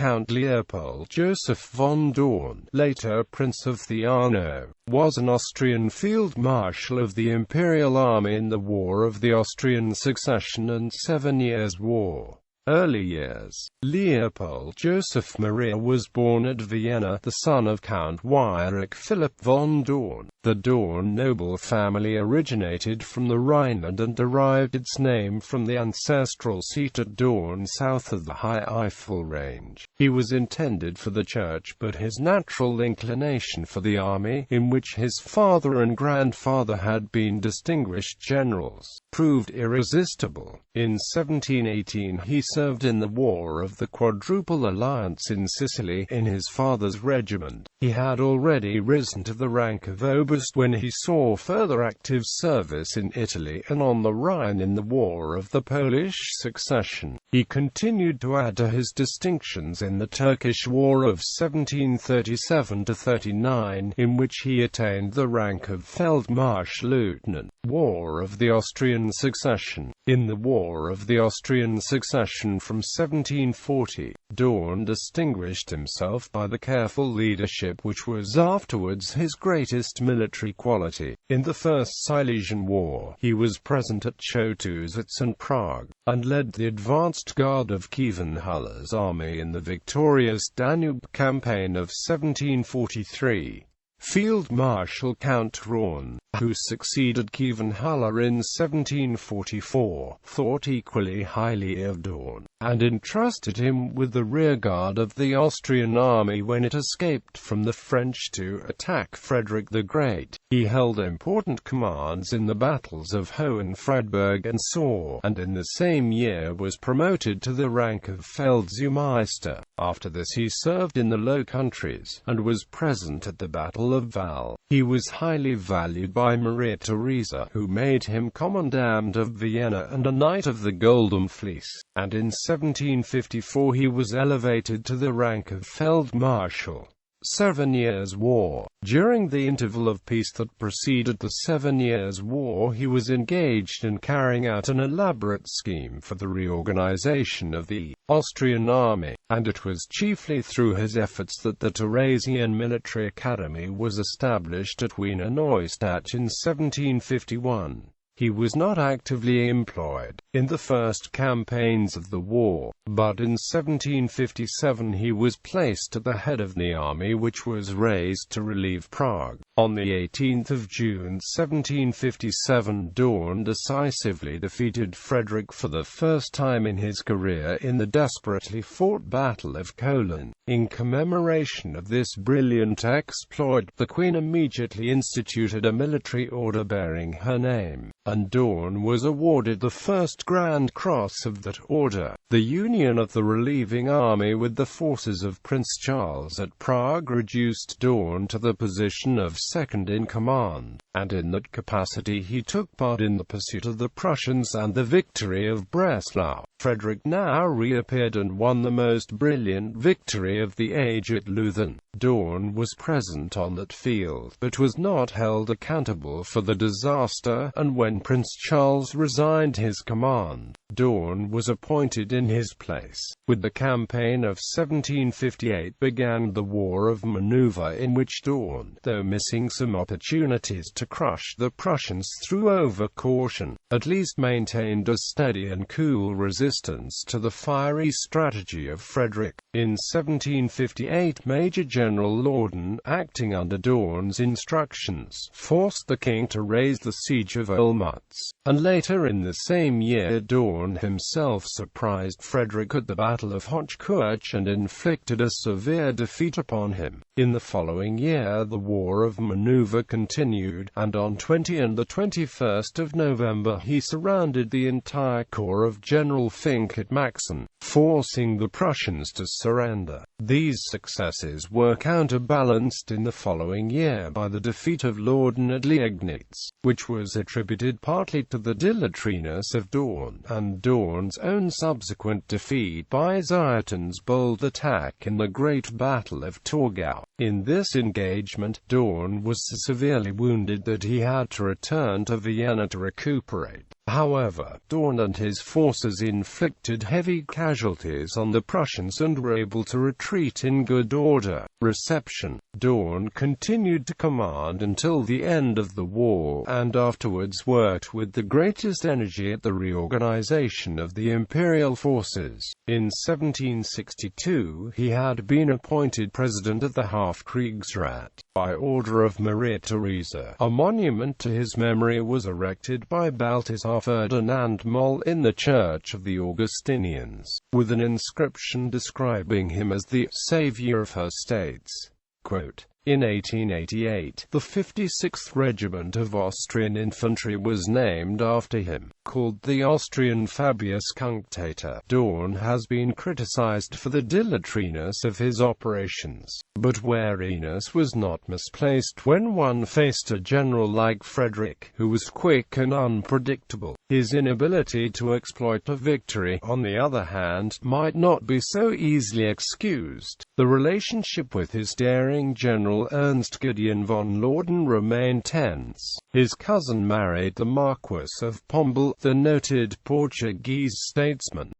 Count Leopold Joseph von Daun, later Prince of Thiano, was an Austrian field marshal of the Imperial Army in the War of the Austrian Succession and 7 Years' War. Early years. Leopold Joseph Maria was born at Vienna, the son of Count Weirich Philipp von Daun. The Daun noble family originated from the Rhineland and derived its name from the ancestral seat at Daun south of the high Eifel range. He was intended for the church, but his natural inclination for the army, in which his father and grandfather had been distinguished generals, proved irresistible. In 1718 he served in the War of the Quadruple Alliance in Sicily, in his father's regiment. He had already risen to the rank of Oberst when he saw further active service in Italy and on the Rhine in the War of the Polish Succession. He continued to add to his distinctions in the Turkish War of 1737–39, in which he attained the rank of Feldmarschall Lieutenant. War of the Austrian Succession. In the War of the Austrian Succession from 1740, Daun distinguished himself by the careful leadership which was afterwards his greatest military quality. In the First Silesian War, he was present at Chotusitz and Prague, and led the advanced guard of Kievan-Huller's army in the victorious Danube campaign of 1743. Field Marshal Count Daun, who succeeded Kievan-Huller in 1744, thought equally highly of Daun, and entrusted him with the rearguard of the Austrian army when it escaped from the French to attack Frederick the Great. He held important commands in the battles of Hohenfriedberg and Soor, and in the same year was promoted to the rank of Deutscher. After this he served in the Low Countries, and was present at the Battle of Val. He was highly valued by Maria Theresa, who made him Commandant of Vienna and a Knight of the Golden Fleece, and in 1754 he was elevated to the rank of Feldmarschall. 7 Years' War. During the interval of peace that preceded the 7 Years' War, he was engaged in carrying out an elaborate scheme for the reorganization of the Austrian army, and it was chiefly through his efforts that the Theresian Military Academy was established at Wiener Neustadt in 1751. He was not actively employed in the first campaigns of the war, but in 1757 he was placed at the head of the army which was raised to relieve Prague. On the 18th of June 1757, Daun decisively defeated Frederick for the first time in his career in the desperately fought Battle of Kolin. In commemoration of this brilliant exploit, the Queen immediately instituted a military order bearing her name, and Daun was awarded the first Grand Cross of that order. The union of the relieving army with the forces of Prince Charles at Prague reduced Daun to the position of second in command, and in that capacity he took part in the pursuit of the Prussians and the victory of Breslau. Frederick now reappeared and won the most brilliant victory of the age at Leuthen. Daun was present on that field, but was not held accountable for the disaster, and when Prince Charles resigned his command, Daun was appointed in his place. With the campaign of 1758 began the War of Maneuver, in which Daun, though missing some opportunities to crush the Prussians through overcaution, at least maintained a steady and cool resistance to the fiery strategy of Frederick. In 1758 Major General Laudon, acting under Daun's instructions, forced the king to raise the siege of Olmütz, and later in the same year Daun himself surprised Frederick at the Battle of Hochkirch and inflicted a severe defeat upon him. In the following year the War of Maneuver continued, and on 20 and the 21st of November he surrounded the entire corps of General Fink at Maxen, forcing the Prussians to surrender. These successes were counterbalanced in the following year by the defeat of Laudon at Liegnitz, which was attributed partly to the dilatoriness of Daun, and Daun's own subsequent defeat by Ziethen's bold attack in the Great Battle of Torgau. In this engagement, Daun was so severely wounded that he had to return to Vienna to recuperate. However, Daun and his forces inflicted heavy casualties on the Prussians and were able to retreat in good order. Reception. Daun continued to command until the end of the war, and afterwards worked with the greatest energy at the reorganization of the Imperial forces. In 1762, he had been appointed president of the Hofkriegsrat. By order of Maria Theresa, a monument to his memory was erected by Balthasar Ferdinand Moll in the Church of the Augustinians, with an inscription describing him as the savior of her states. Quote, in 1888, the 56th Regiment of Austrian Infantry was named after him. Called the Austrian Fabius Cunctator, Daun has been criticized for the dilatoriness of his operations, but wariness was not misplaced when one faced a general like Frederick, who was quick and unpredictable. His inability to exploit a victory, on the other hand, might not be so easily excused. The relationship with his daring general Ernst Gideon von Lauden remained tense. His cousin married the Marquis of Pombal, the noted Portuguese statesman.